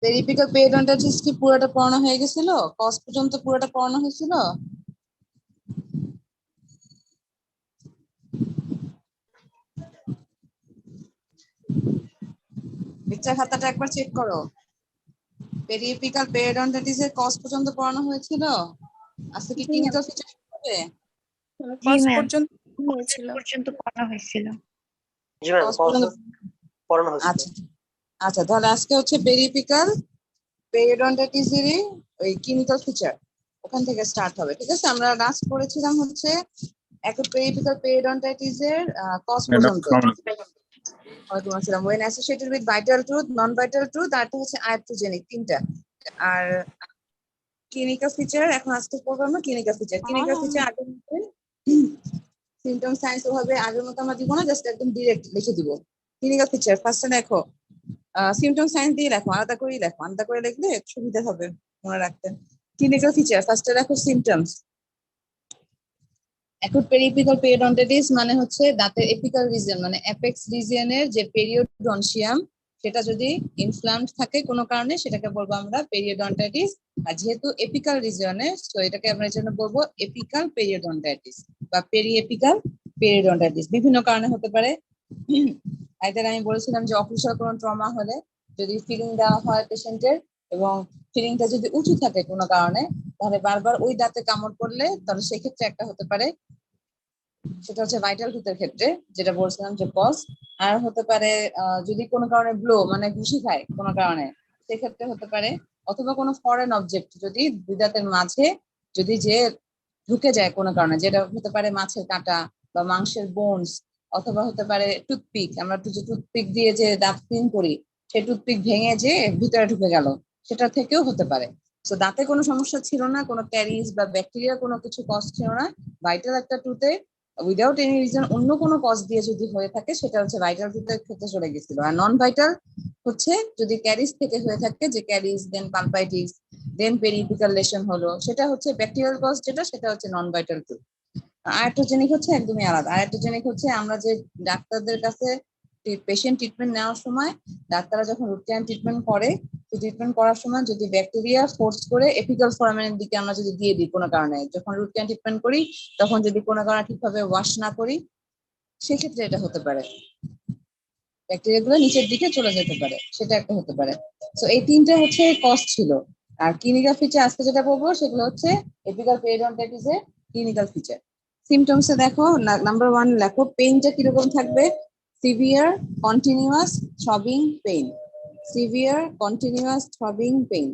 পেরিপিকাল periodontitis কি পুরোটা পড়ানো হয়ে গেছিল? কজ পর্যন্ত পুরোটা পড়ানো হয়েছিল? লেকচার খাতাটা একবার চেক করো। পেরিপিকাল পেরিওডন্টাইটিস এর কজ পর্যন্ত পড়ানো হয়েছিল? আজকে কি ক্লিনিক্যাল ফিচার হবে? জি কজ ম্যাম পর্যন্ত হয়েছিল পর্যন্ত পড়া হয়েছিল। জি ম্যাম, কজ পর্যন্ত পড়ানো হয়েছিল। আচ্ছা আচ্ছা, তাহলে আজকে হচ্ছে পেরিপিকাল পেরিওডন্টাইটিস এর ওই ক্লিনিক্যাল ফিচার ওখান থেকে স্টার্ট হবে, ঠিক আছে? আমরা লাস্ট পড়েছিলাম হচ্ছে অ্যাকুট পেরিপিকাল পেরিওডন্টাইটিস এর কজ পর্যন্ত। ওয়ালাইকুম আসসালাম। when associated with vital truth, non vital truth আর তো হচ্ছে iatrogenic, তিনটা। আর ক্লিনিক্যাল ফিচার এখন আজকে পড়বো আমরা ক্লিনিক্যাল ফিচার। ক্লিনিক্যাল ফিচার আগের মতো সিম্পটম সাইন্স ওভাবে আগের মতো আমরা দিব না, জাস্ট একদম ডিরেক্ট লিখে দিব। ক্লিনিক্যাল ফিচার ফার্স্টে দেখো, সিম্পটম সাইন্স দিয়ে লেখো, আলাদা করেই লেখো, আলাদা করে লিখলে সুবিধা হবে মনে রাখতে। ক্লিনিক্যাল ফিচার ফার্স্টে দেখো সিম্পটমস। অ্যাকুট পেরিপিকাল পেরিওডন্টাইটিস মানে হচ্ছে দাঁতের এপিকাল রিজিয়ন মানে অ্যাপেক্স রিজিয়নের যে পেরিওডন্সিয়াম সেটা যদি ইনফ্লামড থাকে কোনো কারণে সেটাকে বলবো আমরা পেরিওডন্টাইটিস। আর যেহেতু এপিকাল রিজিয়নে, তো এটাকে আমরা এর জন্য বলবো এপিকাল পেরিওডন্টাইটিস বা পেরিএপিকাল পেরিওডন্টাইটিস। বিভিন্ন কারণে হতে পারে। আইদার আমি বলেছিলাম যে অফিসিয়াল কোনো ট্রমা হলে যদি ফিলিং দেওয়া হয় পেশেন্টের এবং ফিলিংটা যদি উঁচু থাকে কোনো কারণে, তাহলে বারবার ওই দাঁতে কামড় পড়লে তাহলে সেক্ষেত্রে একটা হতে পারে, সেটা হচ্ছে ভাইটাল টুথের ক্ষেত্রে যেটা বলছিলাম যে কজ। আর হতে পারে যদি কোনো কারণে ব্লো মানে ঘুষি খায় কোনো কারণে, সেক্ষেত্রে হতে পারে। অথবা কোনো ফরেন অবজেক্ট যদি দুই দাঁতের মাঝে যদি যে ঢুকে যায় কোনো কারণে, যেটা হতে পারে মাছের কাঁটা বা মাংসের বোনস, অথবা হতে পারে টুথপিক, আমরা যে টুথপিক দিয়ে যে দাঁত ক্লিন করি সেই টুথপিক ভেঙে যে ভিতরে ঢুকে গেল, সেটা থেকেও হতে পারে। তো দাঁতে কোনো সমস্যা ছিল না, কোনো ক্যারিজ বা ব্যাকটেরিয়া কোনো কিছু কজ ছিল না, ভাইটাল একটা টুথে উইদাউট এনি রিজন অন্য কোনো কজ দিয়ে যদি হয়ে থাকে সেটা হচ্ছে ভাইটাল টুথের ক্ষেত্রে চলে গেছিল। আর নন ভাইটাল হচ্ছে যদি ক্যারিজ থেকে হয়ে থাকে, যে ক্যারিজ দেন পালপাইটিস দেন পেরিপিকাল লেশন হলো, সেটা হচ্ছে ব্যাকটেরিয়াল কজ, যেটা সেটা হচ্ছে নন ভাইটাল টুথ। আয়ারটোজেনিক হচ্ছে একদমই আলাদা। আয়ারটোজেনিক হচ্ছে আমরা যে ডাক্তারদের কাছে পেশেন্ট ট্রিটমেন্ট নেওয়ার সময় ডাক্তাররা যখন রুট ক্যানাল ট্রিটমেন্ট করে, ট্রিটমেন্ট করার সময় যদি ব্যাকটেরিয়া ফোর্স করে এপিকাল ফোরামেনের দিকে আমরা যদি দিয়ে দিই কোনো কারণে, যখন রুট ক্যানাল ট্রিটমেন্ট করি তখন যদি কোনো কারণে ঠিকভাবে ওয়াশ না করি, সেক্ষেত্রে এটা হতে পারে, ব্যাকটেরিয়া গুলো নিচের দিকে চলে যেতে পারে, সেটা একটা হতে পারে। তো এই তিনটা হচ্ছে কজ ছিল। আর ক্লিনিক্যাল ফিচার আজকে যেটা বলবো সেগুলো হচ্ছে এপিকাল পেরিওডন্টাইটিস এর ক্লিনিক্যাল ফিচার। সিমটমসে দেখো, নাম্বার 1 লেখো, পেইনটা কিরকম থাকবে? Severe continuous throbbing pain, severe continuous throbbing pain.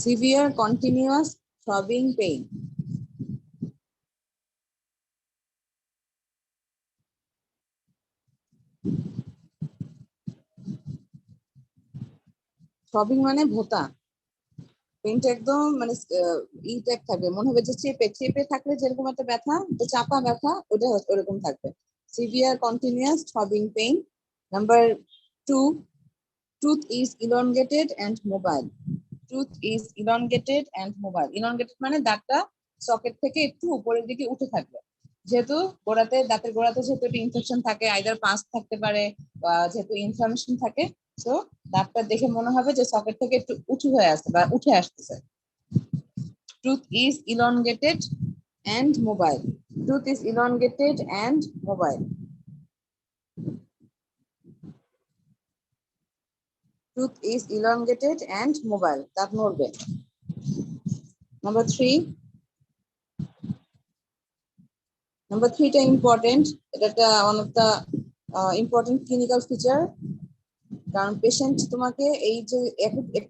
Severe continuous throbbing pain. Throbbing মানে ভোঁতা, পেইনটা একদম মানে ই টাইপ থাকবে, মনে হবে যে চেপে চেপে থাকলে যেরকম একটা ব্যথা, চাপা ব্যথা, ওটা ওরকম থাকবে। Severe continuous throbbing pain. Number 2, tooth is elongated and mobile. Tooth is elongated and mobile. Elongated মানে দাঁতটা সকেট থেকে একটু উপরের দিকে উঠে থাকবে, যেহেতু গোড়াতে দাঁতের গোড়াতে যেহেতু একটা ইনফেকশন থাকে, আইদার পাস থাকতে পারে বা যেহেতু ইনফ্লামেশন থাকে, তো দাঁতটা দেখে মনে হবে যে সকেট থেকে একটু উঁচু হয়ে আসছে বা উঠে আসতেছে। Tooth is elongated and mobile. Tooth is elongated and mobile. Tooth is elongated and mobile. দাঁত নড়বে। Number 3. Number 3 টা ইম্পর্টেন্ট, এটা একটা one of the important clinical feature, কারণ পেশেন্ট তোমাকে এই যে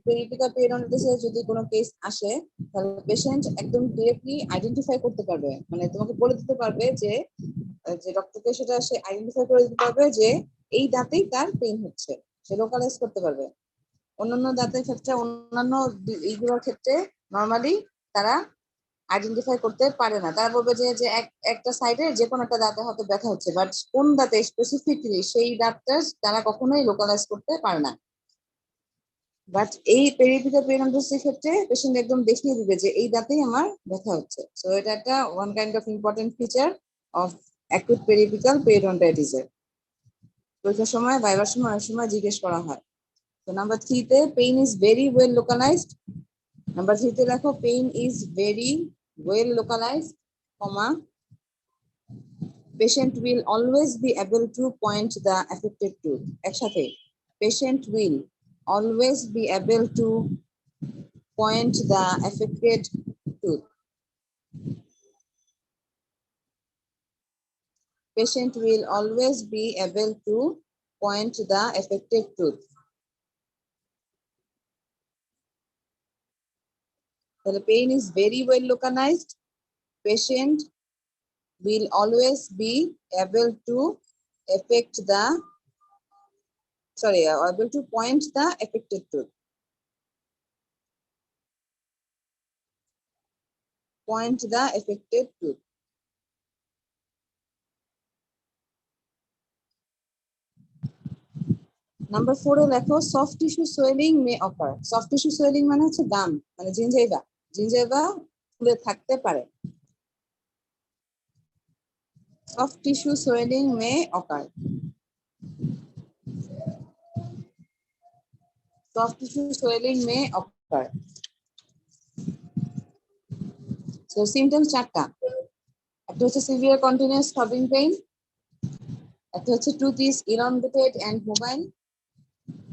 পেরিপিকাল পেরিওডন্টাইটিসের যদি কোনো কেস আসে, তাহলে পেশেন্ট একদম ডিরেক্টলি আইডেন্টিফাই করতে পারবে, মানে তোমাকে বলে দিতে পারবে যে যে ডক্টরকে সেটা সে আইডেন্টিফাই করে দিতে পারবে যে এই দাঁতেই তার পেইন হচ্ছে, সে লোকালাইজ করতে পারবে। অন্যান্য দাঁতের ক্ষেত্রে, অন্যান্য এইগুলোর ক্ষেত্রে নর্মালি তারা আইডেন্টিফাই করতে পারে না, তারা বলবে যে যে একটা সাইডে যে কোনো একটা দাঁতে হয়তো ব্যথা হচ্ছে, বাট কোন দাঁতে স্পেসিফিকলি সেই দাঁতটা তারা কখনোই লোকালাইজ করতে পারে না। বাট এই পেরিপিকাল পেরিওডন্টাইটিসের ক্ষেত্রে পেশেন্ট একদম দেখিয়ে দিবে যে এই দাঁতেই আমার ব্যথা হচ্ছে। সো এটা একটা one kind of important feature of acute periapical পেরিওডন্টাইটিসের। পরীক্ষার সময় ভাইবার সময় অনেক সময় জিজ্ঞেস করা হয়। তো নাম্বার 3 তে pain is very well localised. Number 3 তে দেখো pain is very well localised, comma patient will always be able to point the affected tooth. একসাথে patient will always be able to point the affected tooth. Patient will always be able to point the affected tooth. The pain is very well localized. Patient will always be able to able to point the affected tooth. Point the affected tooth. Number 4 এ লেখো soft tissue swelling may occur. Soft tissue swelling মানে হচ্ছে গাম, মানে gingiva. Gingiva ফুলে থাকতে পারে। Soft tissue swelling may occur. Soft tissue swelling may occur. So symptoms চারটা। একটা হচ্ছে severe continuous throbbing pain, একটা হচ্ছে tooth is elongated and mobile.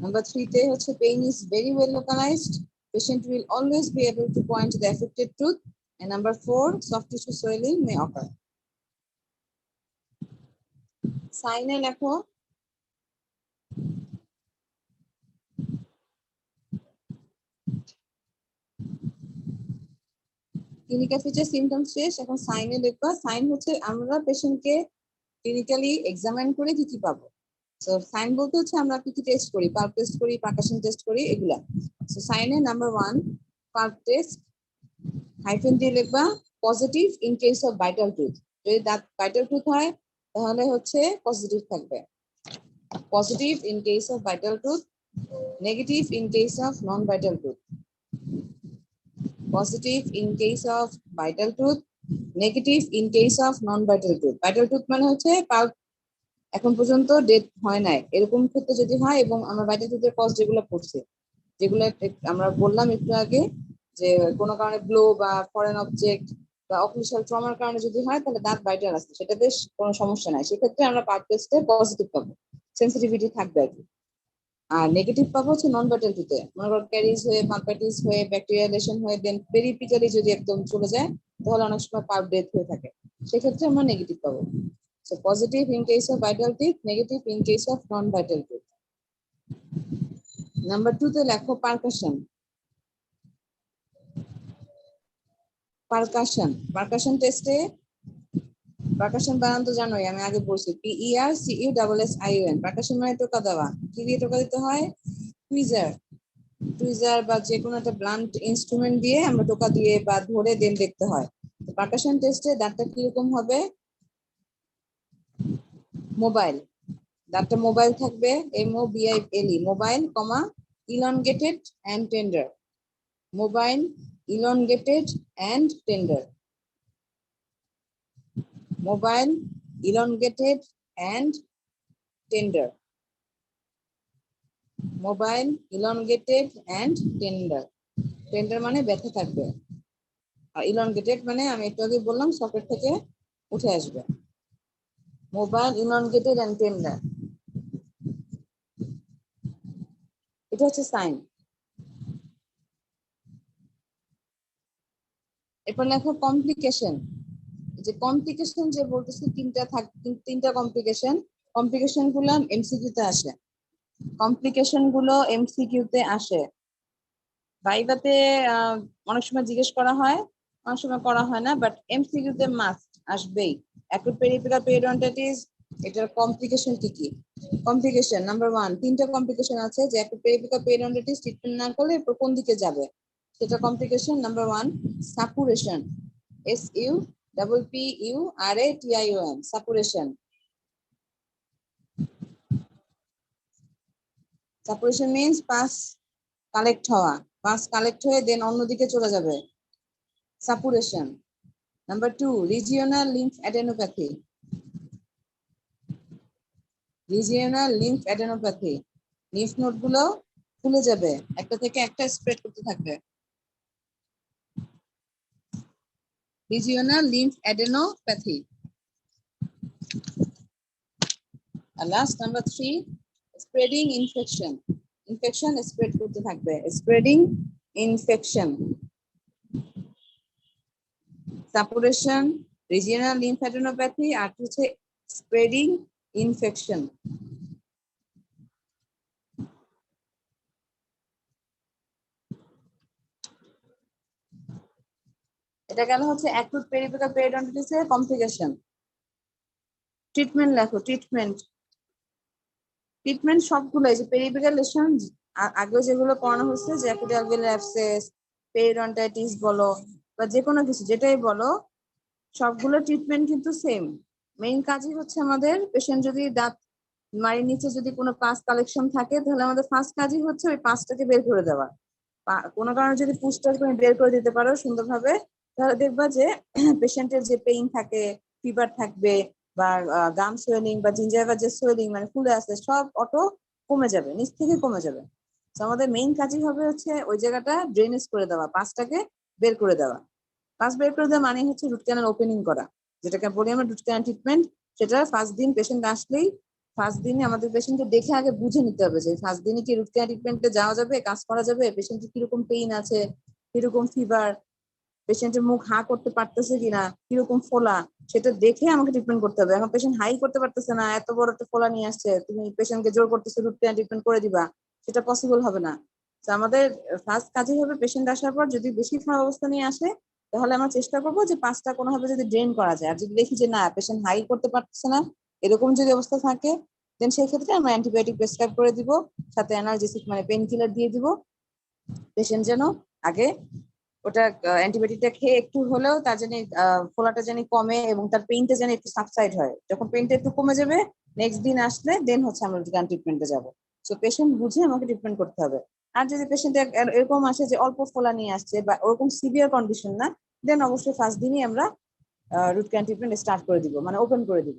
Number 3 তে হচ্ছে pain is very well localized. Patient will always be able to point the affected tooth. And number 4, soft tissue swelling may occur. Sign এ লেখো clinical feature symptoms শেষ, এখন সাইনে লিখবা। Sign হচ্ছে আমরা পেশেন্টকে ক্লিনিক্যালি এক্সামিন করে কি কি পাবো। সো সাইন বলতে হচ্ছে আমরা কি কি টেস্ট করি, পাল্প টেস্ট করি, পারকাশন টেস্ট করি, এগুলা। সো সাইনে নাম্বার 1 পাল্প টেস্ট, হাইফেন দিয়ে লিখবা positive in case of vital tooth. যদি দাঁত ভাইটাল টুথ হয় তাহলে হচ্ছে পজিটিভ থাকবে, positive in case of vital tooth, negative in case of non vital tooth. Positive in case of vital tooth, negative in case of non-vital tooth. Vital tooth মানে হচ্ছে pulp এখন পর্যন্ত death হয় নাই, এরকম ক্ষেত্রে যদি হয় এবং আমরা ভাইটাল টুথের কজ যেগুলো পড়ছে, যেগুলো আমরা বললাম একটু আগে, যে কোনো কারণে ব্লো বা ফরেন অবজেক্ট বা অক্লুশাল ট্রমার কারণে যদি হয় তাহলে দাঁত ভাইটাল আছে, সেটা বেশ কোনো সমস্যা নাই, সেক্ষেত্রে আমরা পাল্প টেস্টে পজিটিভ পাবো, সেন্সিটিভিটি থাকবে আর কি। আর নেগেটিভ পাবো হচ্ছে নন ভাইটাল টুথে, মনে করো ক্যারিজ হয়ে পাম্পাইটিস হয়ে ব্যাকটেরিয়ালেশন হয়ে দেন পেরিপিক্যালি যদি একদম চলে যায় তাহলে অনেক সময় পাল্প ডেথ হয়ে থাকে, সেক্ষেত্রে আমরা নেগেটিভ পাবো। So positive in case of vital teeth, negative in case of non vital teeth. Number 2 তে লেখো পারকাশন। পারকাশন, পারকাশন টেস্টে পারকাশন বানান তো জানোই, আমি আগে বলছি PERCUSSION। পারকাশন মানে টোকা দেওয়া, কি দিয়ে টোকা দিতে হয়? টুইজার, টুইজার বা যে কোনো একটা ব্লান্ট ইনস্ট্রুমেন্ট দিয়ে আমরা টোকা দিয়ে বা ধরে দেন দেখতে হয়। পারকাশন টেস্টে দাঁতটা কিরকম হবে? মোবাইল, দাঁতটা মোবাইল থাকবে, MOBILE, mobile comma elongated and tender. Mobile, elongated and tender. Mobile, elongated and tender. Mobile, elongated and tender. Tender মানে ব্যথা থাকবে, আর ইলনগেটেড মানে আমি একটু আগে বললাম সকেট থেকে উঠে আসবে। মোবাইল, ইলনগেটেড এন্ড টেন্ডার, এটা হচ্ছে সাইন। এরপর লেখো কমপ্লিকেশন। যে কমপ্লিকেশন যে বলতেছি তিনটা কমপ্লিকেশন, কমপ্লিকেশন গুলো এমসিকিউ তে আসে, কমপ্লিকেশন গুলো এমসিকিউ তে আসে। ভাইভাতে অনেক সময় জিজ্ঞেস করা হয়, অনেক সময় করা হয় না, বাট এমসিকিউ তে মাস্ট আসবেই। অ্যাকুট পেরিফেরাল পেরিওডন্টাইটিস, এটার কমপ্লিকেশন কি কি? কমপ্লিকেশন নাম্বার 1, তিনটা কমপ্লিকেশন আছে যে অ্যাকুট পেরিফেরাল পেরিওডন্টাইটিস ট্রিটমেন্ট না করলে এরপর কোন দিকে যাবে, সেটা complication number 1 suppuration, SUPPURATION, suppuration. Suppuration means pus collect হওয়া, পাস কালেক্ট হয়ে দেন অন্যদিকে চলে যাবে, suppuration. Number 2 regional lymph adenopathy, regional lymph adenopathy, lymph node গুলো ফুলে যাবে, একটা থেকে একটা স্প্রেড করতে থাকবে। Regional lymph adenopathy. আর last number 3, spreading infection. Infection spread করতে থাকবে, spreading infection. Suppuration, regional lymph adenopathy, আর হচ্ছে স্প্রেডিং ইনফেকশন। এটা গেল হচ্ছে অ্যাকুট পেরিফেরাল পেরিওডন্টাইটিসের কমপ্লিকেশন। ট্রিটমেন্ট লেখো, ট্রিটমেন্ট। ট্রিটমেন্ট সবগুলো, এই যে পেরিফেরাল লেশন আগেও যেগুলো পড়ানো হচ্ছে, যে অ্যাকুট অ্যালভিওলার অ্যাবসেস, পেরিওডন্টাইটিস বলো বা যে কোনো কিছু যেটাই বলো, সবগুলো ট্রিটমেন্ট কিন্তু সেম। মেইন কাজই হচ্ছে আমাদের পেশেন্ট যদি দাঁত মাড়ির নিচে যদি কোনো পাস কালেকশন থাকে, তাহলে আমাদের ফার্স্ট কাজই হচ্ছে ওই পাসটাকে বের করে দেওয়া। কোনো কারণে যদি পুস্টার তুমি বের করে দিতে পারো সুন্দরভাবে, তাহলে দেখবা যে পেশেন্টের যে পেইন থাকে, ফিভার থাকবে বা গাম সোয়েলিং বা জিঞ্জাইভার যে সোয়েলিং মানে ফুলে আছে, সব অটো কমে যাবে, নিচ থেকে কমে যাবে। তো আমাদের মেইন কাজই হবে হচ্ছে ওই জায়গাটা ড্রেনেজ করে দেওয়া, পাসটাকে বের করে দেওয়া। পাস বের করে দেওয়া মানে হচ্ছে রুট ক্যানাল ওপেনিং করা, যেটাকে বলি আমরা রুট ক্যানাল ট্রিটমেন্ট। সেটা ফার্স্ট দিন পেশেন্ট আসলেই ফার্স্ট দিনে আমাদের পেশেন্টকে দেখে আগে বুঝে নিতে হবে যে ফার্স্ট দিনে কি রুট ক্যানাল ট্রিটমেন্টে যাওয়া যাবে, কাজ করা যাবে, পেশেন্টের কিরকম পেইন আছে, কিরকম ফিভার, পেশেন্টের মুখ হা করতে পারতেছে কিনা, কিরকম ফোলা, সেটা দেখে আমাকে ট্রিটমেন্ট করতে হবে। এখন পেশেন্ট হাই করতে পারতেছে না, এত বড় একটা ফোলা নিয়ে আসছে, তুমি পেশেন্টকে জোর করতেছো রুট ক্যানাল ট্রিটমেন্ট করে দিবা, সেটা পসিবল হবে না। তো আমাদের ফার্স্ট কাজই হবে পেশেন্ট আসার পর যদি বেশি খারাপ অবস্থা নিয়ে আসে, তাহলে আমরা চেষ্টা করবো যে পাঁচটা কোনোভাবে যদি ড্রেন করা যায়। আর যদি দেখি যে না পেশেন্ট হাই করতে পারতেছে না, এরকম যদি অবস্থা থাকে, দেন সেই ক্ষেত্রে আমরা অ্যান্টিবায়োটিক প্রেসক্রাইব করে দিব, সাথে অ্যানালজেসিক মানে পেন কিলার দিয়ে দিব। পেশেন্ট যেন আগে ওটা অ্যান্টিবায়োটিকটা খেয়ে একটু হলেও তার জানি ফোলাটা জানি কমে এবং তার পেইনটা যেন একটু সাবসাইড হয়। যখন পেইনটা একটু কমে যাবে, নেক্সট দিন আসলে দেন হচ্ছে আমরা গান ট্রিটমেন্টে যাবো। সো পেশেন্ট বুঝে আমাকে ট্রিটমেন্ট করতে হবে। আর যদি পেশেন্ট এরকম আসে যে অল্প ফোলা নিয়ে আসছে বা ওরকম সিভিয়ার কন্ডিশন না, দেন অবশ্যই ফার্স্ট দিনই আমরা রুট ক্যান ট্রিটমেন্ট স্টার্ট করে দিব, মানে ওপেন করে দিব।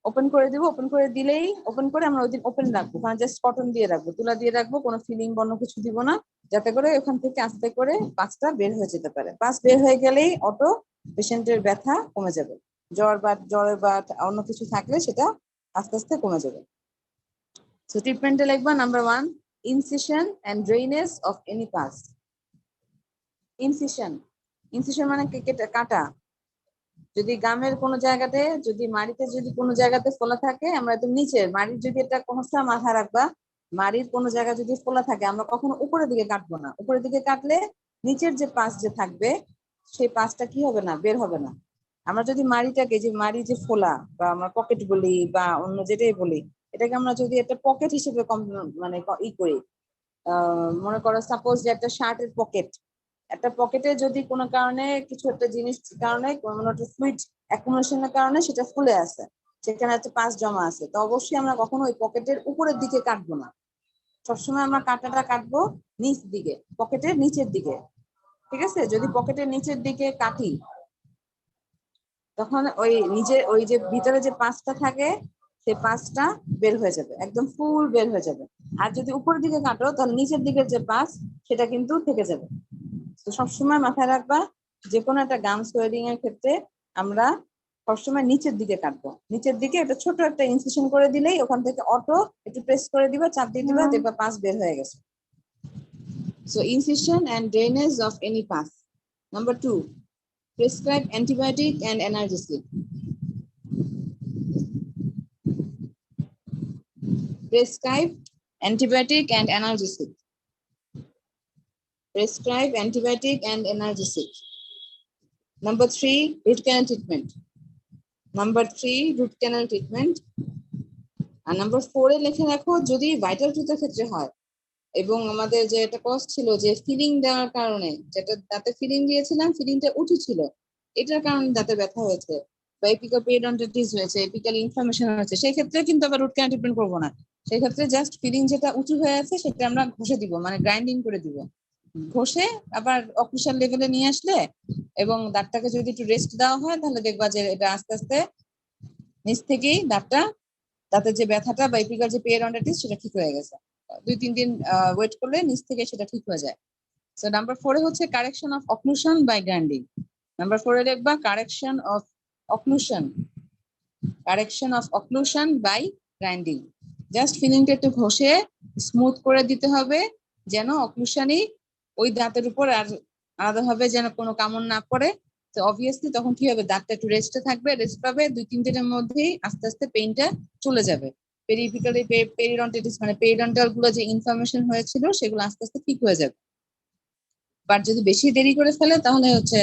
ওপেন করে দিব, ওপেন করে দিলেই ওপেন করে আমরা ওই দিন ওপেন রাখবো, ওখানে জাস্ট কটন দিয়ে রাখবো, তুলা দিয়ে রাখবো, কোনো ফিলিং বন্য কিছু দিব না, যাতে করে ওখান থেকে আস্তে করে পাঁচটা বের হয়ে যেতে পারে। পাঁচ বের হয়ে গেলেই অটো পেশেন্টের ব্যথা কমে যাবে। জ্বরের বাত অন্য কিছু থাকলে সেটা আস্তে আস্তে কমে যাবে। সো ট্রিটমেন্টে লিখবা number 1, incision and drainage of any pus. Incision, incision মানে কাটা। যদি গামের কোনো জায়গাতে, যদি মাড়িতে যদি কোনো জায়গাতে ফোলা থাকে, আমরা একদম নিচের মাড়ির যদি এটা কোনটা মাথায় রাখবা, মাড়ির কোনো জায়গা যদি ফোলা থাকে আমরা কখনো উপরের দিকে কাটবো না। উপরের দিকে কাটলে নিচের যে পাশ যে থাকবে সেই পাশটা কি হবে না, বের হবে না। আমরা যদি মাড়িটাকে, যে মাড়ি যে ফোলা বা আমরা পকেট বলি বা অন্য যেটাই বলি, এটাকে আমরা যদি একটা পকেট হিসেবে মানে করি, মনে করো সাপোজ যে একটা শার্টের পকেট, একটা পকেটে যদি কোনো কারণে কিছু একটা জিনিস কারণে কোনো একটা ফ্লুইড অ্যাকুমুলেশনের কারণে সেটা ফুলে আছে, সেখানে একটা পাস জমা আছে, তো অবশ্যই আমরা কখনো ওই পকেটের উপরের দিকে কাটবো না। সবসময় আমরা কাটাটা কাটবো নিচ দিকে, পকেটের নিচের দিকে। ঠিক আছে, যদি পকেটের নিচের দিকে কাটি তখন ওই ওই যে ভিতরে যে পাসটা থাকে সেই পাসটা বের হয়ে যাবে, একদম ফুল বের হয়ে যাবে। আর যদি উপরের দিকে কাটো তাহলে নিচের দিকের যে পাস সেটা কিন্তু থেকে যাবে। তো সবসময় মাথায় রাখবা, যে কোনো একটা গাম সোয়েলিং এর ক্ষেত্রে আমরা সবসময় নিচের দিকে কাটবো। নিচের দিকে একটা ছোট একটা ইনসিশন করে দিলেই ওখান থেকে অটো একটু প্রেস করে দিবা, চাপ দিয়ে দিবা, দেখবা পাস বের হয়ে গেছে। So incision and drainage of any pus. Number 2, prescribe antibiotic and analgesic. Prescribe antibiotic and analgesic. Prescribe antibiotic and analgesic. Number 3, root canal treatment. Number 3, root canal treatment. R number 4 এ লিখে রাখো যদি vital টুথের ক্ষেত্রে হয় এবং আমাদের যে একটা কষ্ট ছিল যে ফিলিং দেওয়ার কারণে, যেটা দাঁতে ফিলিং দিয়েছিলাম, ফিলিংটা উঠেছিল, এটার কারণে দাঁতে ব্যথা হয়েছে বা এপিক্যাল পেরিওডন্টাইটিস হয়েছে, এপিক্যাল ইনফ্লামেশন হয়েছে, সেই ক্ষেত্রে কিন্তু আবার রুট ক্যানাল ট্রিটমেন্ট করবো না। সেই ক্ষেত্রে জাস্ট ফিলিং যেটা উঁচু হয়ে আছে সেটা আমরা ঘষে দিব, মানে গ্রাইন্ডিং করে দিব। ঘষে আবার অক্লুশন লেভেলে নিয়ে আসলে এবং দাঁতটাকে যদি একটু রেস্ট দেওয়া হয়, তাহলে দেখবা যে এটা আস্তে আস্তে নিচ থেকেই দাঁতের যে ব্যথাটা বা এপিকাল যে পেরিওডন্টাইটিস সেটা ঠিক হয়ে গেছে। 2-3 দিন ওয়েট করলে নিচ থেকে সেটা ঠিক হয়ে যায়। সো নাম্বার 4 এ হচ্ছে correction of occlusion by grinding. Number 4 এ লিখবা correction of occlusion, correction of occlusion by grinding. Just ফিলিংটা একটু ঘষে স্মুথ করে দিতে হবে যেন অক্লুশনই ওই দাঁতের উপর আর আলাদাভাবে যেন কোনো কামড় না পড়ে। তো অবভিয়াসলি তখন কি হবে, দাঁতটা একটু রেস্টে থাকবে, রেস্ট পাবে, 2-3 দিনের মধ্যেই আস্তে আস্তে পেইনটা চলে যাবে। পেরিফিক্যালি পেরিডন্টাইটিস মানে পেরিডন্টাল গুলো যে ইনফরমেশন হয়েছিল সেগুলো আস্তে আস্তে ঠিক হয়ে যাবে। বাট যদি বেশি দেরি করে ফেলে তাহলে হচ্ছে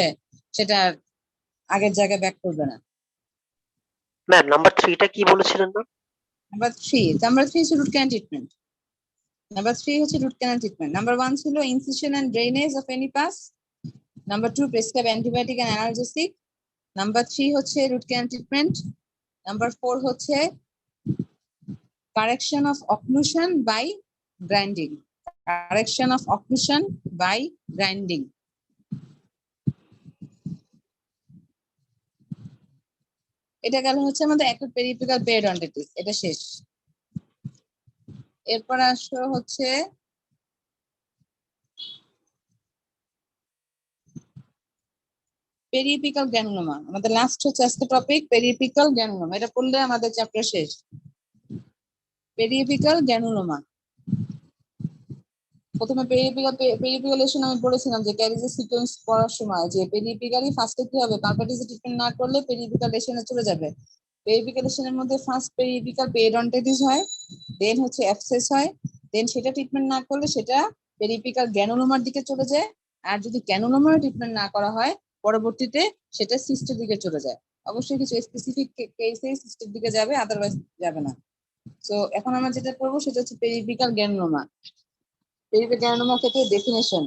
সেটা আগের জায়গায় ব্যাক করবে না। ম্যাম নাম্বার 3টা কি বলেছিলেন না? নাম্বার 3 হচ্ছে রুট ক্যানাল ট্রিটমেন্ট। নাম্বার 3 হচ্ছে রুট ক্যানাল ট্রিটমেন্ট। নাম্বার 1 ছিল incision and drainage of any pus. Number 2 prescribe antibiotic and analgesic. Number 3 হচ্ছে রুট ক্যানাল ট্রিটমেন্ট। নাম্বার 4 হচ্ছে correction of occlusion by grinding, correction of occlusion by grinding. এটা গেল হচ্ছে আমাদের acute peripheral periodontitis, এটা শেষ। এরপর আসো হচ্ছে পেরিএপিক্যাল গ্র্যানুলোমা। আমাদের লাস্ট হচ্ছে আজকে টপিক পেরিএপিক্যাল গ্র্যানুলোমা। এটা পড়লে আমাদের চ্যাপ্টার শেষ। পেরিএপিক্যাল গ্র্যানুলোমা, প্রথমে পেরিপিকালেশন আমি বলেছিলাম যে ক্যারিজের সিকোয়েন্স পড়ার সময় যে পেরিপিকালি ফার্স্টে কি হবে, পারপাটিসে ট্রিটমেন্ট না করলে পেরিপিকালেশনে চলে যাবে। পেরিপিকালেশনের মধ্যে ফার্স্ট পেরিপিকাল পেরিডন্টাইটিস হয়, দেন হচ্ছে অ্যাবসেস হয়, দেন সেটা ট্রিটমেন্ট না করলে সেটা পেরিপিকাল গ্র্যানুলোমার দিকে চলে যায়। আর যদি গ্র্যানুলোমার ট্রিটমেন্ট না করা হয় পরবর্তীতে সেটা সিস্টের দিকে চলে যায়। অবশ্যই কিছু স্পেসিফিক কেসে সিস্টের দিকে যাবে, আদারওয়াইজ যাবে না। সো এখন আমরা যেটা করবো সেটা হচ্ছে পেরিপিকাল গ্র্যানুলোমা। পেরিফেরাল গ্র্যানুলোমা থেকে ডেফিনেশন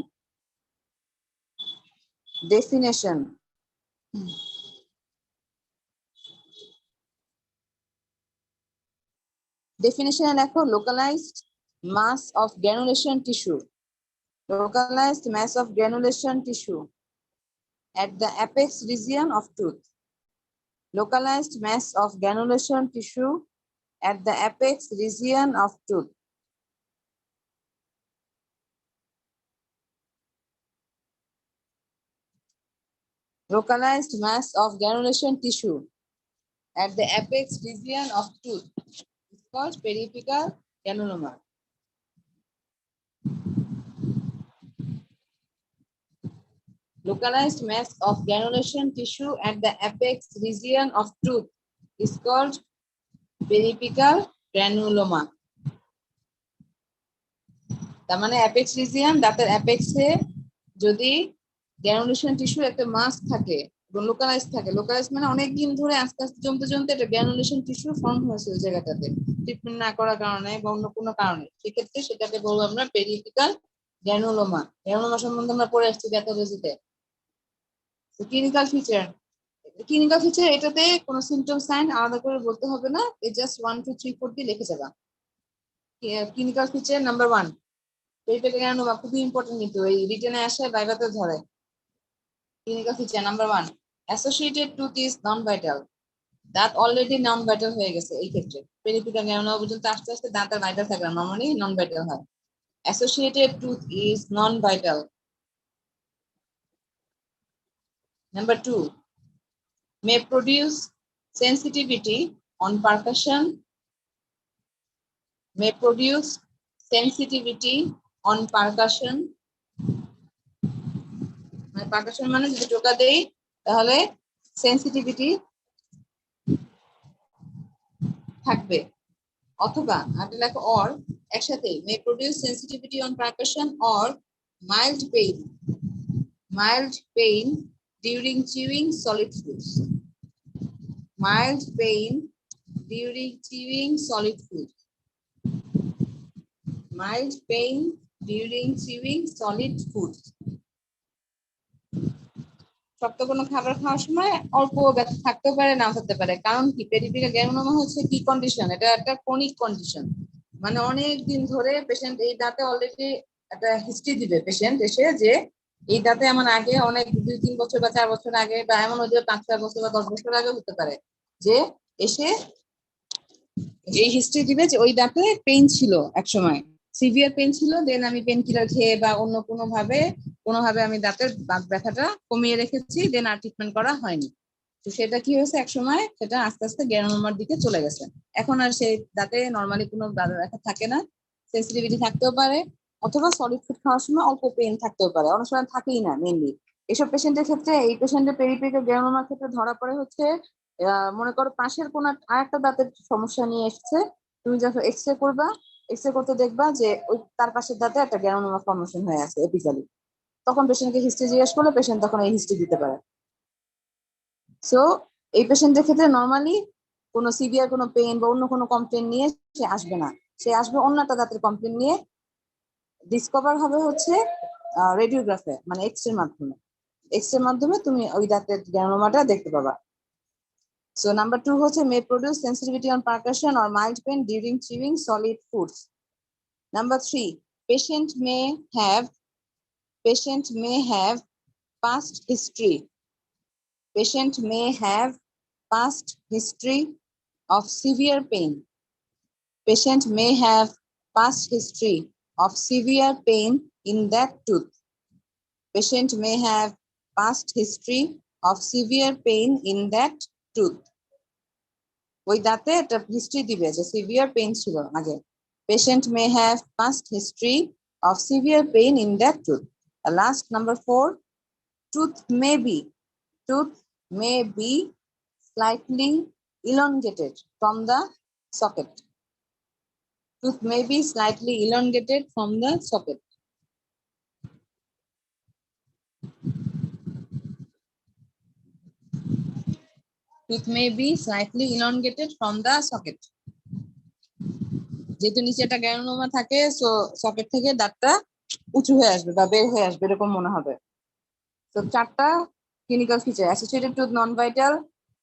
ডেফিনেশনে লেখো localised mass of granulation tissue, localized mass of granulation tissue at the apex region of tooth, localized mass of granulation tissue at the apex region of tooth. Localized mass of granulation tissue at the apex region of tooth is called periapical granuloma. Localized mass of granulation tissue at the apex region of tooth is called periapical granuloma. তার মানে apex region, দাঁতের অ্যাপেক্সে যদি granulation tissue একটা মাস থাকে এবং localise থাকে, localise মানে অনেকদিন ধরে আস্তে আস্তে জমতে জমতে একটা গ্র্যানুলেশন টিস্যু ফর্ম হয়েছে ওই জায়গাটাতে ট্রিটমেন্ট না করার কারণে বা অন্য কোনো কারণে, সেক্ষেত্রে সেটাকে বলবো আমরা পেরিয়াপিক্যাল গ্র্যানুলোমা। গ্র্যানুলোমা সম্বন্ধে আমরা পড়ে আসছি প্যাথোলজিতে। ক্লিনিক্যাল ফিচার, ক্লিনিক্যাল ফিচার এটাতে কোনো সিমটম সাইন আলাদা করে বলতে হবে না, এই জাস্ট 1 2 3 4 দিয়ে লিখে যাবা। Clinical feature number 1 peripheral granuloma, খুবই ইম্পর্টেন্ট কিন্তু এই রিটেনে আসে ভাইভাতে ধরে। Clinical feature number 1 associated tooth is non vital, দাঁত অলরেডি নন ভাইটাল হয়ে গেছে। এই ক্ষেত্রে পেরিফেরাল গ্র্যানুলোমা পর্যন্ত আস্তে আস্তে দাঁত আর ভাইটাল থাকে না, নরমালি নন ভাইটাল হয়। Associated tooth is non vital. Number 2 may produce sensitivity on percussion, may produce sensitivity on percussion, মানে পারকাশন মানে যদি টোকা দেই তাহলে সেনসিটিভিটি থাকবে, অথবা আগে লেখো অর, একসাথে may produce sensitivity on percussion or mild pain during chewing solid foods, mild pain during chewing solid foods, mild pain during chewing solid foods. শক্ত কোনো খাবার খাওয়ার সময় অল্প ব্যথা থাকতে পারে, না থাকতে পারে। কারণ কি, পেরিফেরাল গ্র্যানুলোমা হচ্ছে কি কন্ডিশন, এটা একটা ক্রনিক কন্ডিশন, মানে অনেক দিন ধরে পেশেন্ট এই দাঁতে অলরেডি একটা হিস্ট্রি দিবে পেশেন্ট এসে যে এই দাঁতে আমার আগে অনেক 2-3 বছর বা 4 বছর আগে বা এমন হতে 5-6 বছর বা 10 বছর আগে হতে পারে যে এসে এই হিস্ট্রি দিবে যে ওই দাঁতে পেইন ছিল একসময়, সিভিয়ার পেইন ছিল, দেন আমি পেন কিলার খেয়ে বা অন্য কোনোভাবে আমি দাঁতের ব্যথাটা কমিয়ে রেখেছি, দেন আর ট্রিটমেন্ট করা হয়নি। তো সেটা কি হয়েছে, একসময় সেটা আস্তে আস্তে গ্যানোমার দিকে চলে গেছে। এখন আর সেই দাঁতে নর্মালি কোনো ব্যথা থাকে না, সেন্সিটিভিটি থাকতেও পারে, অথবা সলিড ফুড খাওয়ার সময় অল্প পেইন থাকতেও পারে, অনেক সময় থাকেই না মেনলি। এসব পেশেন্টের ক্ষেত্রে, এই পেশেন্টের পেরিপেরিক্যাল গ্যানোমার ক্ষেত্রে ধরা পড়ে হচ্ছে মনে করো পাশের কোন আরেকটা দাঁতের সমস্যা নিয়ে এসেছে, তুমি যখন এক্সরে করবা, এক্সরে করতে দেখবা যে ওই তার পাশের দাঁতে একটা গ্যানোমা ফর্মেশন হয়ে আছে এপিক্যালি। তখন পেশেন্টকে হিস্ট্রি জিজ্ঞেস করলে পেশেন্ট তখন এই হিস্ট্রি দিতে পারে। সো এই পেশেন্টের ক্ষেত্রে নর্মালি কোনো সিভিয়ার কোনো পেইন বা অন্য কোনো কমপ্লেন নিয়ে সে আসবে না, সে আসবে অন্য একটা দাঁতের কমপ্লেন নিয়ে। ডিসকভার হবে হচ্ছে রেডিওগ্রাফে, মানে এক্সরের মাধ্যমে। এক্সরের মাধ্যমে তুমি ওই দাঁতের গ্যানোমাটা দেখতে পাবা। So number 2 হচ্ছে may produce sensitivity on percussion or mild pain during chewing solid foods. Number 3, patient may have past history. Patient may have past history of severe pain. Patient may have past history of severe pain in that tooth. Patient may have past history of severe pain in that tooth. ওই দাঁতে একটা history দিবে যে severe pain ছিল আগে। Patient may have passed history of severe pain in that tooth. Last number 4, tooth may be slightly elongated from the socket. Tooth may be slightly elongated from the socket. Tooth may be slightly elongated from the socket. যেহেতু নিচে একটা গ্যানোমা থাকে, so socket থেকে দাঁতটা উঁচু হয়ে আসবে বা বের হয়ে আসবে এরকম মনে হবে। তো 4টা clinical feature: associated tooth non vital,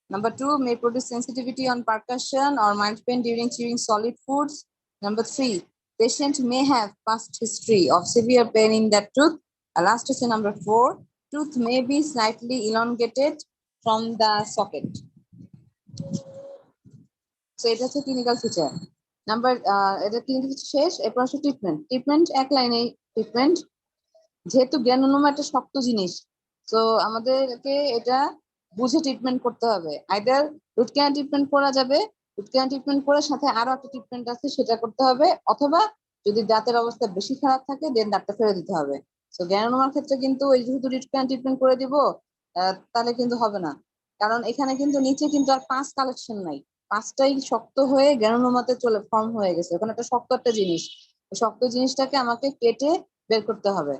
number 2 may produce sensitivity on percussion or mild pain during chewing solid foods, number 3 patient may have past history of severe pain in that tooth, and last is number 4 tooth may be slightly elongated from the socket. So এটা হচ্ছে clinical feature number. এটা clinical শেষ, এরপর হচ্ছে treatment এক লাইনে। Treatment, যেহেতু গ্যানোমা একটা শক্ত জিনিস, তো আমাদেরকে এটা বুঝে ট্রিটমেন্ট করতে হবে। আইদার রুট ক্যানাল ট্রিটমেন্ট করা যাবে, রুট ক্যানাল ট্রিটমেন্ট করে সাথে আরো একটা ট্রিটমেন্ট আছে সেটা করতে হবে, অথবা যদি দাঁতের অবস্থা বেশি খারাপ থাকে দেন দাঁতটা ফেলে দিতে হবে। তো গ্যানোমার ক্ষেত্রে কিন্তু ওই যেহেতু রুট ক্যানাল ট্রিটমেন্ট করে দিব তাহলে কিন্তু হবে না, কারণ এখানে কিন্তু নিচে কিন্তু আর পাঁচ কালেকশন নাই, পাঁচটাই শক্ত হয়ে গ্যানোমাতে চলে ফর্ম হয়ে গেছে, ওখানে একটা শক্ত একটা জিনিস, শক্ত জিনিসটাকে আমাকে কেটে বের করতে হবে।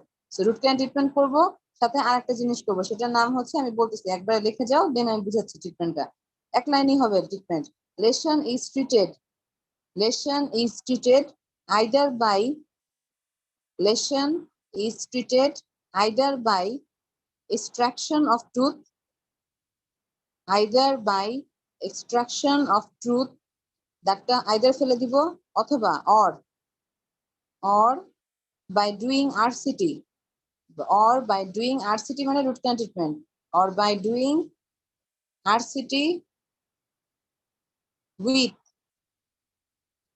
রুট ক্যানাল ট্রিটমেন্ট করবো, সাথে আর একটা জিনিস করবো, সেটার নাম হচ্ছে, আমি বলতেছি একবারে লিখে যাও দেন আমি বুঝাচ্ছি ট্রিটমেন্টটা। এক লাইনই হবে treatment. Lesion is treated either by extraction of tooth, দাঁতটা আইদার ফেলে দিব, অথবা or by doing RCT, মানে root canal treatment, or by doing RCT with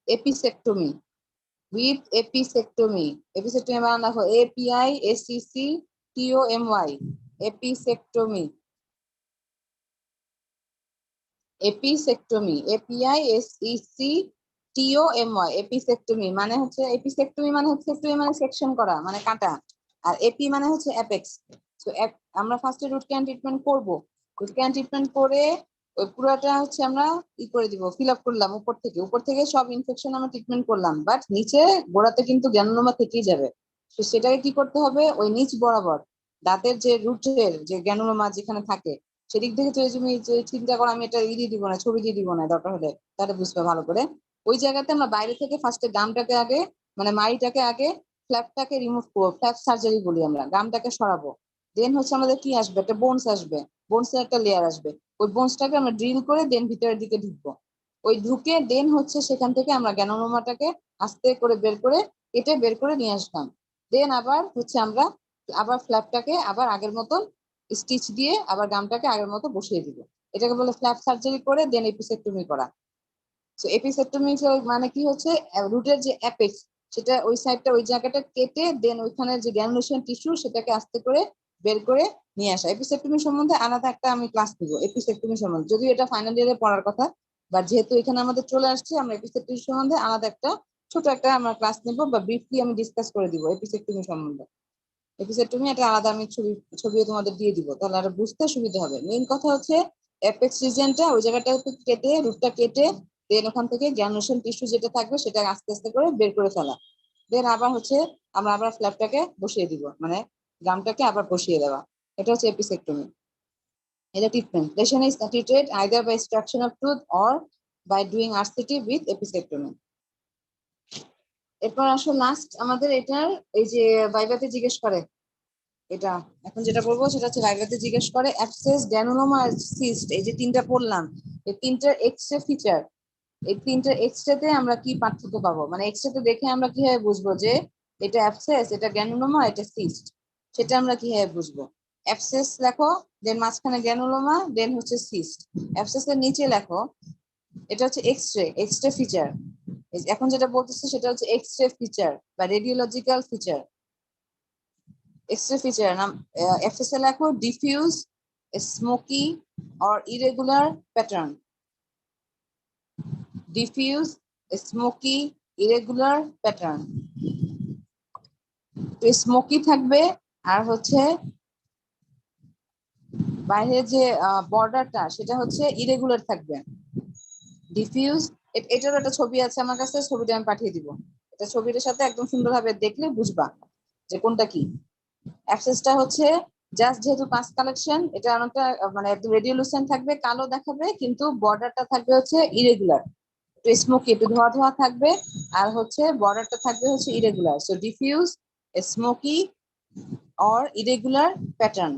এপিসেক্টমি বানানো দেখো APISECTOMY, এপিসেক্টমি এপিসেক্টমি মানে হচ্ছে সেকশন করা, মানে কাটা, আর এপি মানে হচ্ছে অ্যাপেক্স। তো আমরা ফার্স্টে রুট ক্যানাল ট্রিটমেন্ট করব, রুট ক্যানাল ট্রিটমেন্ট করে ওই পুরোটা হচ্ছে আমরা করে দিব, ফিল আপ করলাম উপর থেকে সব ইনফেকশন আমরা ট্রিটমেন্ট করলাম, বাট নিচে গোড়াতে কিন্তু গ্যানোমা থেকেই যাবে। তো সেটাকে কি করতে হবে, ওই নিচ বরাবর দাঁতের যে রুটের যে গ্যানোমা যেখানে থাকে সেদিক থেকে তুমি চিন্তা করো, আমি এটা দিয়ে দিব না, ছবি দিয়ে দিব না, দরকার হলে তাহলে বুঝবে ভালো করে। ওই জায়গাতে আমরা বাইরে থেকে ফার্স্টে গামটাকে আগে, মানে মাড়িটাকে আগে, ফ্ল্যাপটাকে রিমুভ করবো, ফ্ল্যাপ সার্জারি বলি আমরা, গামটাকে সরাবো। দেন হচ্ছে আমাদের কি আসবে, একটা বোনস আসবে, বোনসের একটা লেয়ার আসবে, ওই বোনসটাকে আমরা ড্রিল করে দেন ভিতরের দিকে ঢুকবো। ওই ঢুকে দেন হচ্ছে সেখান থেকে আমরা গ্যানোমাটাকে আস্তে করে কেটে বের করে নিয়ে আসলাম। দেন আবার হচ্ছে আমরা আবার ফ্ল্যাপটাকে আবার আগের মতন স্টিচ দিয়ে আবার গামটাকে আগের মতো বসিয়ে দিব। এটাকে বলে ফ্ল্যাপ সার্জারি করে দেন এপিসেক্টমি করা। সো এপিসেক্টমি মানে কি হচ্ছে, রুটের যে অ্যাপেক্স সেটা ওই সাইডটা ওই জায়গাটা কেটে দেন ওইখানে যে গ্রানুলেশন টিস্যু সেটাকে আস্তে করে বের করে নিয়ে আসা। এপিসেক্টমি সম্বন্ধে আলাদা একটা আমি ক্লাস দিব এপিসেক্টমি সম্বন্ধে, যদিও এটা ফাইনাল ইয়ারে পড়ার কথা, বাট যেহেতু এখানে আমাদের চলে আসছে আমরা এপিসেক্টমি সম্বন্ধে আলাদা একটা ছোট একটা আমরা ক্লাস নিব বা ব্রিফলি আমি ডিসকাস করে দিব এপিসেক্টমি সম্বন্ধে। এপিসেক্টমি এটা আলাদা আমি ছবিও তোমাদের দিয়ে দিব, তাহলে আর বুঝতে সুবিধা হবে। মেইন কথা হচ্ছে অ্যাপেক্স রিজিয়নটা ওই জায়গাটা কেটে রুটটা কেটে দেন ওখান থেকে গ্রানুলেশন টিস্যু যেটা থাকবে সেটা আস্তে আস্তে করে বের করে ফেলা। দেন আবার হচ্ছে আমরা আবার ফ্ল্যাপটাকে বসিয়ে দিব, মানে গামটাকে আবার বসিয়ে দেওয়া। এটা হচ্ছে এপিসেক্টমি। এটা treatment. Lesion is treated either by extraction of tooth or by doing RCT with apicectomy. এরপর আসো লাস্ট আমাদের এটার এই যে ভাইভাতে জিজ্ঞেস করে, এটা এখন যেটা বলবো সেটা হচ্ছে ভাইভাতে জিজ্ঞেস করে অ্যাবসেস, গ্রানুলোমা আর সিস্ট, এই যে তিনটা পড়লাম, এই তিনটার এক্সরে ফিচার, এই তিনটার এক্সরেতে আমরা কি পার্থক্য পাবো, মানে এক্সরেতে দেখে আমরা কিভাবে বুঝবো যে এটা অ্যাবসেস, এটা গ্রানুলোমা, এটা সিস্ট, সেটা আমরা কিভাবে বুঝবো। অ্যাবসেস লেখো, দেন মাঝখানে গ্রানুলোমা, দেন হচ্ছে সিস্ট। অ্যাবসেসের নিচে লেখো এটা হচ্ছে এক্সরে, এক্সরে ফিচার। এখন যেটা বলতেছে সেটা হচ্ছে এক্সরে ফিচার বা রেডিওলজিক্যাল ফিচার। এক্সরে ফিচার নাম এফএসএ লেখো diffuse, smoky or irregular pattern. Diffuse, smoky, irregular pattern. তো স্মোকি থাকবে আর হচ্ছে বাইরের যে বর্ডারটা সেটা হচ্ছে ইরেগুলার থাকবে। ডিফিউজ, এটার একটা ছবি আছে আমার কাছে, ছবিটা আমি পাঠিয়ে দিব। এটা ছবিটার সাথে একদম সুন্দরভাবে দেখলে বুঝবা যে কোনটা কি। অ্যাবসেসটা হচ্ছে জাস্ট যেহেতু পাস কালেকশন, এটা অনেকটা মানে একদম রেডিওলুসেন্ট থাকবে, কালো দেখাবে, কিন্তু বর্ডারটা থাকবে হচ্ছে ইরেগুলার, একটু স্মোকি, একটু ধোয়া ধোয়া থাকবে, আর হচ্ছে বর্ডারটা থাকবে হচ্ছে irregular. So diffuse, smoky or irregular pattern.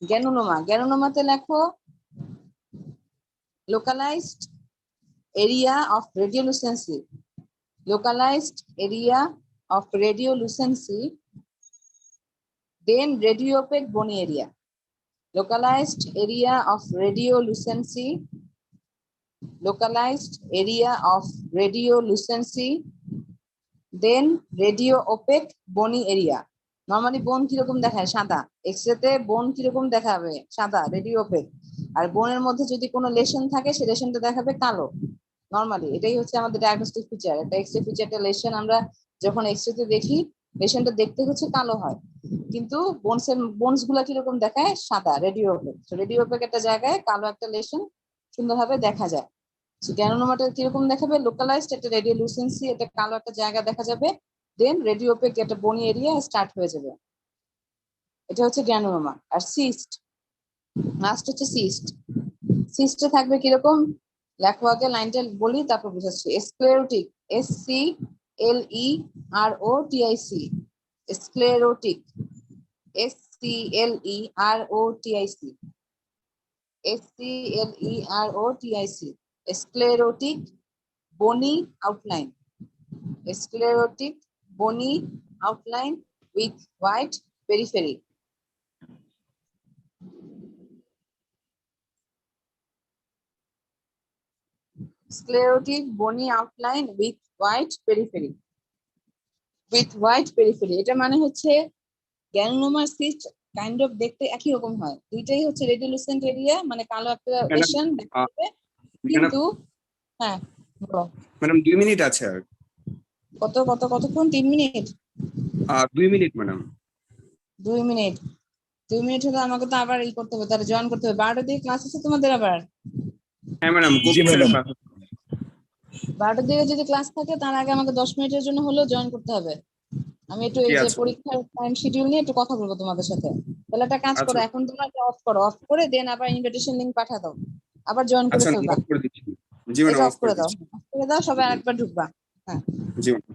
Granuloma, গ্যানুলোমাতে লেখো localized area of radiolucency, localized area of radiolucency, then radiopaque bony area, localized area of radiolucency, localized area of radiolucency, then radio opaque bony area. Normally বোন কিরকম দেখায়, সাদা। এক্সরেতে বোন কিরকম দেখাবে, সাদা, রেডিও ওপেক। আর বোনের মধ্যে যদি কোনো লেশন থাকে সেই লেশনটা দেখাবে কালো। নরমালি এটাই হচ্ছে আমাদের ডায়াগনস্টিক ফিচার। একটা এক্সরে ফিচারটা লেশন আমরা যখন এক্সরেতে দেখি লেশনটা দেখতে হচ্ছে কালো হয়, কিন্তু বোনস গুলা কিরকম দেখায়, সাদা, রেডিও ওপেক। রেডিও ওপেক একটা জায়গায় কালো একটা লেশন সুন্দরভাবে দেখা যায়। গ্যানোনোমাটা কিরকম দেখাবে, লোকালাইজড একটা রেডিওলুসেন্সি, এটা কালো একটা জায়গা দেখা যাবে, দেন রেডিও ওপেক একটা বনি এরিয়া স্টার্ট হয়ে যাবে। এটা হচ্ছে গ্যানোনোমা। আর সিস্ট, লাস্ট হচ্ছে সিস্ট। সিস্টে থাকবে কিরকম, লেখো আগে, লাইনটা বলি তারপর বুঝাচ্ছি। Sclerotic, SCLEROTIC, sclerotic, SCLEROTIC, SCLEROTIC, sclerotic bony outline, sclerotic bony outline with white periphery. Sclerotic bony outline with white periphery. With white periphery, এটা মানে হচ্ছে গ্যানোনোমার সিস্ট কাইন্ড অফ দেখতে একই রকম হয়, দুইটাই হচ্ছে রেডিওলুসেন্ট এরিয়া, মানে কালো একটা লেশন দেখা যাবে, কিন্তু হ্যাঁ বলো। ম্যাডাম 2 মিনিট আছে আর। কতক্ষণ, 3 minute? 2 minute madam. 2 minute, 2 minute হলে আমাকে তো আবার করতে হবে, তাহলে জয়েন করতে হবে। 12টার দিকে ক্লাস আছে তোমাদের আবার? হ্যাঁ ম্যাডাম, জি ম্যাডাম। 12টার দিকে যদি ক্লাস থাকে তার আগে আমাকে 10 মিনিটের জন্য হলেও জয়েন করতে হবে। আমি একটু এই ঠিক যে আছে। পরীক্ষার টাইম শিডিউল নিয়ে একটু কথা বলবো তোমাদের সাথে। তাহলে একটা কাজ করো, আচ্ছা। এখন তোমরা অফ করো, অফ করে দেন আবার ইনভিটেশন লিংক পাঠা দাও, আবার জয়েন করে আচ্ছা ফেলবা। অফ করে দিচ্ছি। জি ম্যাডাম, এটা অফ অফ করে করে দাও, দিচ্ছি। অফ করে দাও, সবাই আরেকবার ঢুকবা। হ্যাঁ জি ম্যাডাম।